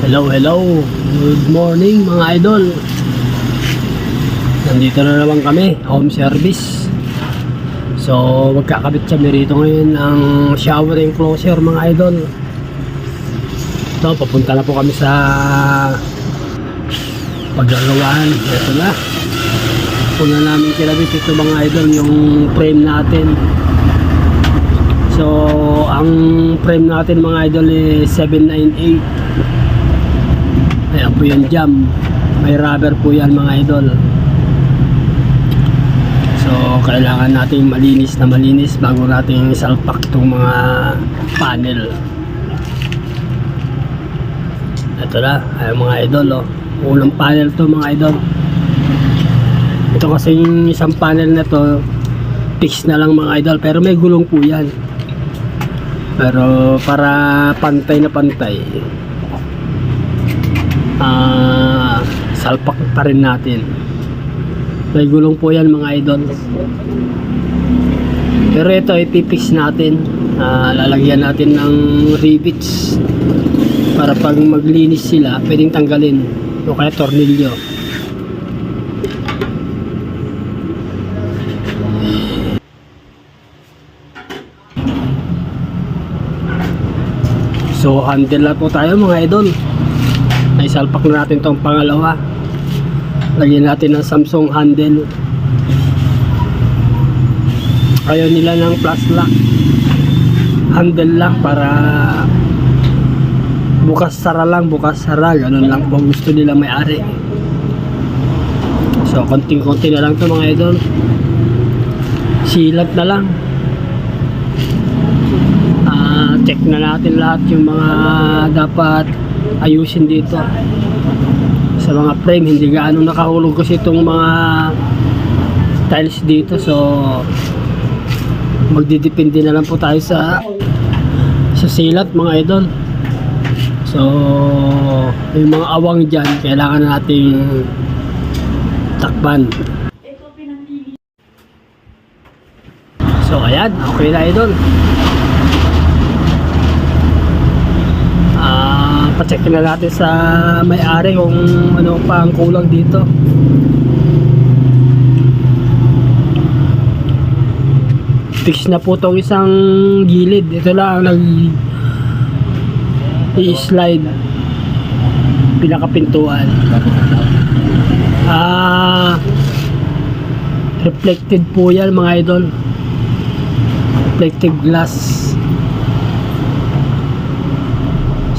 Hello. Good morning mga idol. Nandito na naman kami, home service. So, magkakabit kami rito ngayon ang shower enclosure mga idol. So, papunta na po kami sa paggagawaan. Ito na. Una namin kinabit ito mga idol, yung frame natin. So, ang frame natin mga idol is 798. Ayan po yung jam. May rubber po yan mga idol. So kailangan natin malinis bago natin salpak itong mga panel. Ito na, ayan mga idol oh. Unang panel to mga idol. Ito kasi yung isang panel na to fix na lang mga idol, pero may gulong po yan. Pero para pantay na pantay, salpak pa rin natin. May gulong po yan mga idol. Pero ito ipipix natin. Lalagyan natin ng rivets para pag maglinis sila pwedeng tanggalin o kaya tornilyo. So handle na po tayo mga idol. Naisalpak na natin itong pangalawa. Lagyan natin ng Samsung handle. Ayaw nila ng plus lock handle lang, para bukas sara, ganun lang po gusto nila may-ari. So konting-konti na lang ito mga idol. Silat na lang. Check na natin lahat yung mga dapat ayusin dito sa mga frame. Hindi gaano nakahulog kasi itong mga tiles dito, so magdidepende na lang po tayo sa silat mga idol. So yung mga awang dyan kailangan nating takpan. So ayan, okay na idol. Pacheck na natin sa may-ari kung ano pa ang kulang dito. Fix na po itong isang gilid. Ito lang ang i-slide pinakapintuan. Reflected po yan mga idol. Reflective glass.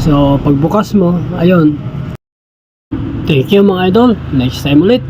So pagbukas mo, ayun. Thank you mga idol. Next time ulit.